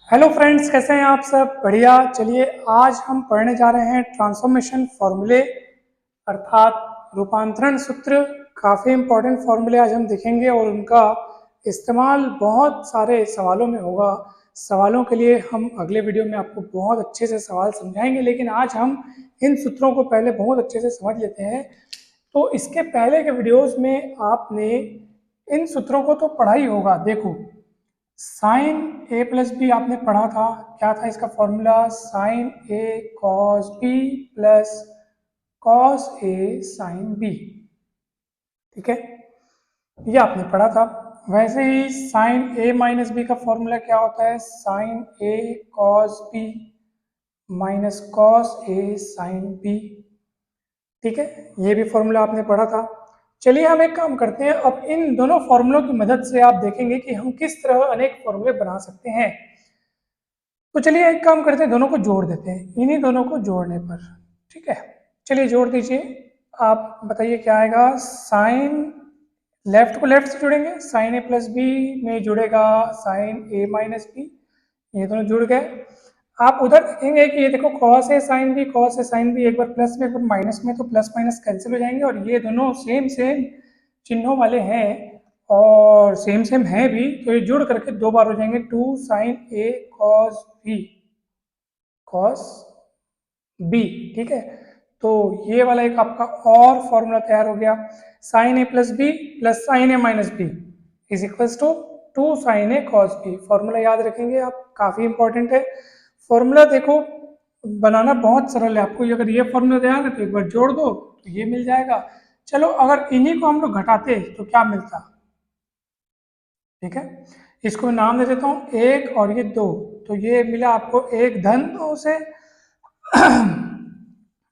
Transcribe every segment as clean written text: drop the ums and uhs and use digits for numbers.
Hello friends, कैसे हैं आप सब? बढ़िया। चलिए आज हम पढ़ने जा रहे हैं ट्रांसफॉर्मेशन फॉर्मूले अर्थात रूपांतरण सूत्र। काफ़ी इंपॉर्टेंट फॉर्मूले आज हम देखेंगे और उनका इस्तेमाल बहुत सारे सवालों में होगा। सवालों के लिए हम अगले वीडियो में आपको बहुत अच्छे से सवाल समझाएंगे, लेकिन आज हम इन सूत्रों को पहले बहुत अच्छे से समझ लेते हैं। तो इसके पहले के वीडियोस में आपने इन सूत्रों को तो पढ़ा ही होगा। देखो, साइन ए प्लस बी आपने पढ़ा था। क्या था इसका formula? Sign A cos B plus cos A sine B. ठीक है, ये आपने पढ़ा था। वैसे ही साइन ए माइनस बी का फॉर्मूला क्या होता है? Sign A cos B minus cos A sine B. ठीक है, ये भी फॉर्मूला आपने पढ़ा था। चलिए हम एक काम करते हैं, अब इन दोनों फॉर्मूलों की मदद से आप देखेंगे कि हम किस तरह अनेक फॉर्मूले बना सकते हैं। तो चलिए एक काम करते हैं, दोनों को जोड़ देते हैं इन्हीं दोनों को जोड़ने पर। ठीक है, चलिए जोड़ दीजिए। आप बताइए क्या आएगा। साइन, लेफ्ट को लेफ्ट से जोड़ेंगे, साइन ए प्लस बी में जुड़ेगा साइन ए माइनस बी। ये दोनों जुड़ गए। आप उधर देखेंगे कि ये देखो cos A sine B, cos A sine B, एक बार प्लस में एक बार माइनस में, तो प्लस माइनस कैंसिल हो जाएंगे और ये दोनों सेम सेम चिन्हों वाले हैं और सेम सेम है भी, तो ये जुड़ करके दो बार हो जाएंगे। Two sine A cos B cos B. ठीक है, तो ये वाला एक आपका और फॉर्मूला तैयार हो गया। Sine A plus B plus sine A minus B is equals to two sine A cos B. Formula याद रखेंगे आप, काफी इंपॉर्टेंट है फॉर्मूला। देखो बनाना बहुत सरल है, आपको अगर ये फॉर्मूला तैयार है तो एक बार जोड़ दो तो ये मिल जाएगा। चलो अगर इन्हीं को हम लोग घटाते तो क्या मिलता? ठीक है, इसको मैं नाम दे देता हूँ एक और ये दो, तो ये मिला आपको एक धन दो से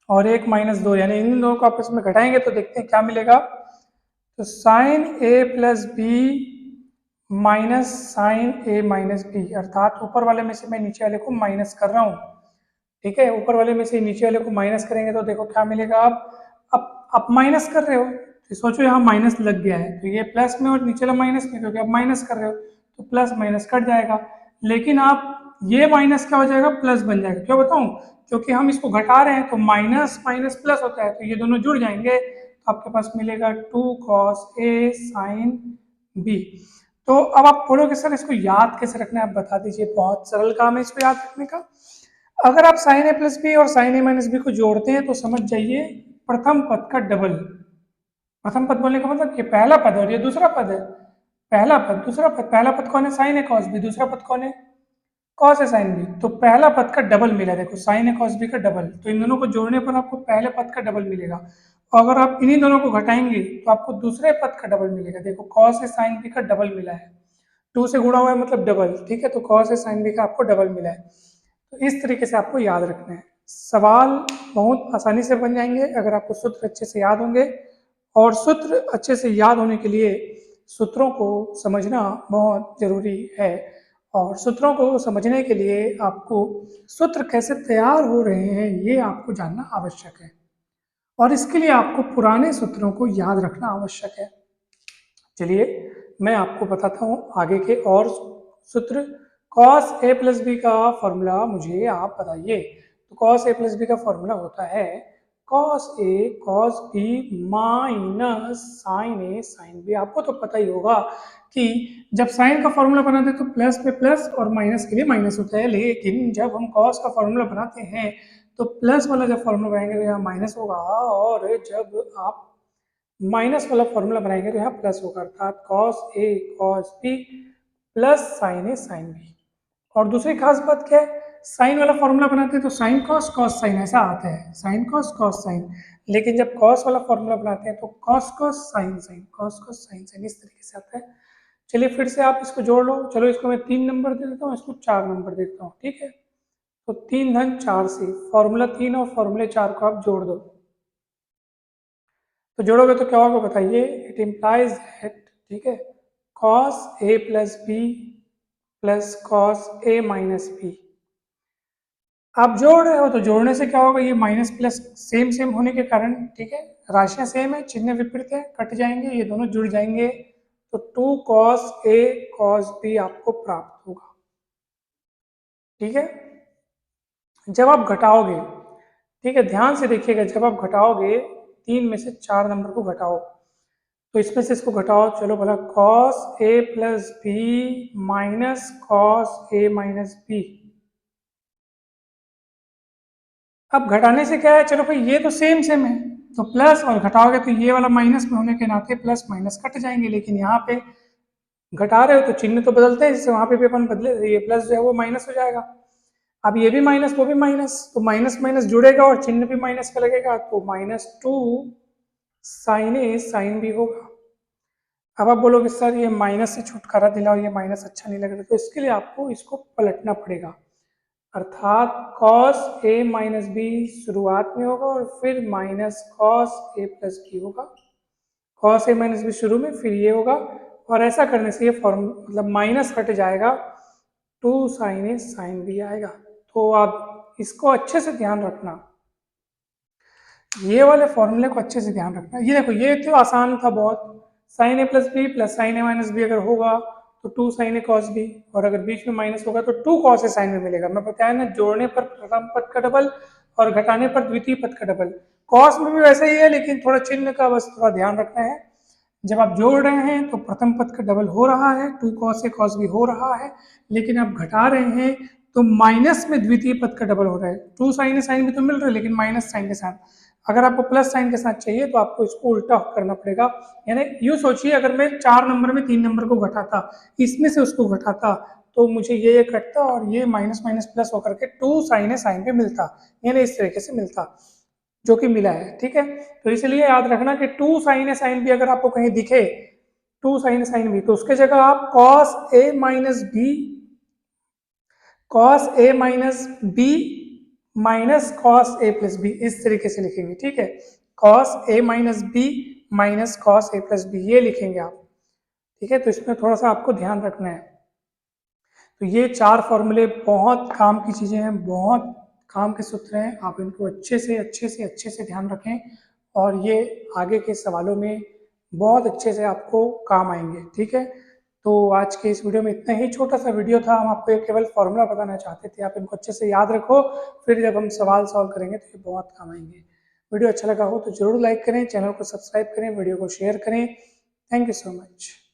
और एक माइनस दो, यानी इन दोनों को आपस में घटाएंगे तो देखते हैं क्या मिलेगा। तो sign A plus B minus sign A minus B, अर्थात ऊपर वाले में से मैं नीचे वाले को माइनस कर रहा हूँ। ठीक है, ऊपर वाले में से नीचे वाले को माइनस करेंगे तो देखो क्या मिलेगा। आप माइनस कर रहे हो तो सोचो यहाँ माइनस लग गया है, तो ये प्लस में और नीचे वाला माइनस में, क्योंकि आप माइनस कर रहे हो तो प्लस माइनस कट जाएगा। लेकिन आप ये माइनस क्या हो जाएगा? प्लस बन जाएगा। क्यों बताऊं? क्योंकि हम इसको घटा रहे हैं तो माइनस माइनस प्लस होता है, तो ये दोनों जुड़ जाएंगे तो आपके पास मिलेगा two cos A sine B. तो अब आप बोलोगे सर इसको याद कैसे रखना है, आप बता दीजिए। बहुत सरल काम है इसको याद रखने का। अगर आप साइन ए प्लस बी और साइन ए माइनस बी को जोड़ते हैं तो समझ जाइए प्रथम पद का डबल। प्रथम पद बोलने का मतलब ये पहला पद है और ये दूसरा पद है। पहला पद दूसरा पद, पहला पद कौन है? साइन ए कॉस बी, दूसरा पद कौन है? Cos A sine B. तो पहला पद का डबल मिला, देखो साइन ए कॉस बी का डबल, तो इन दोनों को जोड़ने पर आपको पहले पद का डबल मिलेगा। और अगर आप इन्हीं दोनों को घटाएंगे तो आपको दूसरे पद का डबल मिलेगा। देखो कॉस ए साइन बी का डबल मिला है, टू से गुणा हुआ है मतलब डबल। ठीक है, तो कॉस ए साइन बी का आपको डबल मिला है। तो इस तरीके से आपको याद रखना है। सवाल बहुत आसानी से बन जाएंगे अगर आपको सूत्र अच्छे से याद होंगे, और सूत्र अच्छे से याद होने के लिए सूत्रों को समझना बहुत जरूरी है। और सूत्रों को समझने के लिए आपको सूत्र कैसे तैयार हो रहे हैं ये आपको जानना आवश्यक है, और इसके लिए आपको पुराने सूत्रों को याद रखना आवश्यक है। चलिए मैं आपको बताता हूँ आगे के और सूत्र। कॉस ए प्लस बी का फॉर्मूला मुझे आप बताइए। तो कॉस ए प्लस बी का फॉर्मूला होता है cos A cos B minus sign A sine B. आपको तो पता ही होगा कि जब साइन का फॉर्मूला बनाते हैं तो प्लस पे प्लस और माइनस के लिए माइनस होता है, लेकिन जब हम कॉस का फॉर्मूला बनाते हैं तो प्लस वाला जब फॉर्मूला बनाएंगे तो यहाँ माइनस होगा, और जब आप माइनस वाला फॉर्मूला बनाएंगे तो यहाँ प्लस होगा, अर्थात cos A cos B plus sine A sine B. और दूसरी खास बात क्या है, साइन वाला फॉर्मूला बनाते हैं तो साइन कॉस साइन ऐसा आता है, साइन कॉस साइन। लेकिन जब कॉस वाला फॉर्मूला बनाते हैं तो cos sine sine, cos sine sine, इस तरीके से आता है। चलिए फिर से आप इसको जोड़ लो। चलो इसको मैं 3 नंबर दे देता हूँ, इसको 4 नंबर दे देता हूँ। ठीक है, तो 3 धन 4 से फॉर्मूला 3 और फॉर्मूले 4 को आप जोड़ दो। तो जोड़ोगे तो क्या होगा बताइए? इट इम्प्लाइज दैट, ठीक है, cos A plus B plus cos A minus B. आप जोड़ रहे हो तो जोड़ने से क्या होगा? ये माइनस प्लस सेम सेम होने के कारण, ठीक है, राशियां सेम है, चिन्ह विपरीत है, कट जाएंगे, ये दोनों जुड़ जाएंगे, तो two cos A cos B आपको प्राप्त होगा। ठीक है। जब आप घटाओगे, ठीक है, ध्यान से देखिएगा, जब आप घटाओगे 3 में से 4 नंबर को घटाओ, तो इसमें से इसको घटाओ, चलो भला cos a plus B minus cos a minus B. अब घटाने से क्या है, चलो भाई ये तो सेम सेम है, तो प्लस और घटाओगे तो ये वाला माइनस में होने के नाते प्लस माइनस कट जाएंगे, लेकिन यहाँ पे घटा रहे हो तो चिन्ह तो बदलते हैं, जैसे वहां पे भी अपन बदले, ये प्लस जो है वो माइनस हो जाएगा। अब ये भी माइनस वो भी माइनस, तो माइनस माइनस जुड़ेगा और चिन्ह भी माइनस का लगेगा, तो -2 साइन ए साइन बी होगा। अब आप बोलोगे सर ये माइनस से छुटकारा दिलाओ, ये माइनस अच्छा नहीं लग रहा, तो इसके लिए आपको इसको पलटना पड़ेगा, अर्थात cos a माइनस बी शुरुआत में होगा और फिर minus cos a plus B होगा। cos a माइनस बी शुरू में, फिर ये होगा, और ऐसा करने से ये फॉर्म मतलब माइनस हट जाएगा, 2 साइन ए साइन बी आएगा। तो आप इसको अच्छे से ध्यान रखना, ये वाले फॉर्मूले को अच्छे से ध्यान रखना। ये देखो ये तो आसान था बहुत, sign A plus B plus sine A minus B अगर होगा तो 2 साइन ए कॉस बी, और अगर बीच में माइनस होगा तो 2 कॉस ए साइन बी मिलेगा। मैं बताया ना, जोड़ने पर प्रथम पद का डबल और घटाने पर द्वितीय पद का डबल। कॉस में भी वैसे ही है, लेकिन थोड़ा चिन्ह का बस थोड़ा ध्यान रखना है। जब आप जोड़ रहे हैं तो प्रथम पद का डबल हो रहा है, 2 कॉस ए कॉस बी हो रहा है, लेकिन आप घटा रहे हैं तो माइनस में द्वितीय पद का डबल हो रहा है। 2 साइन ए साइन बी तो मिल रहा है, लेकिन माइनस साइन के साथ। अगर आपको प्लस साइन के साथ चाहिए तो आपको इसको उल्टा करना पड़ेगा। यानी यूँ सोचिए, अगर मैं 4 नंबर में 3 नंबर को घटाता, इसमें से उसको घटाता, तो मुझे ये कटता और ये माइनस माइनस प्लस होकर के 2 साइन ए साइन बी मिलता, यानी इस तरीके से मिलता, जो कि मिला है। ठीक है, तो इसलिए याद रखना कि 2 साइन ए साइन बी अगर आपको कहीं दिखे, 2 साइन ए साइन बी, तो उसके जगह आप cos a minus B, cos a minus B minus cos a plus B, इस तरीके से लिखेंगे। ठीक है, cos a minus B minus cos a plus B, ये लिखेंगे आप। ठीक है, तो इसमें थोड़ा सा आपको ध्यान रखना है। तो ये 4 फॉर्मूले बहुत काम की चीज़ें हैं, बहुत काम के सूत्र हैं, आप इनको अच्छे से ध्यान रखें, और ये आगे के सवालों में बहुत अच्छे से आपको काम आएंगे। ठीक है, तो आज के इस वीडियो में इतना ही छोटा सा वीडियो था, हम आपको केवल फॉर्मूला बताना चाहते थे, आप इनको अच्छे से याद रखो, फिर जब हम सवाल सॉल्व करेंगे तो ये बहुत काम आएंगे। वीडियो अच्छा लगा हो तो जरूर लाइक करें, चैनल को सब्सक्राइब करें, वीडियो को शेयर करें। Thank you so much.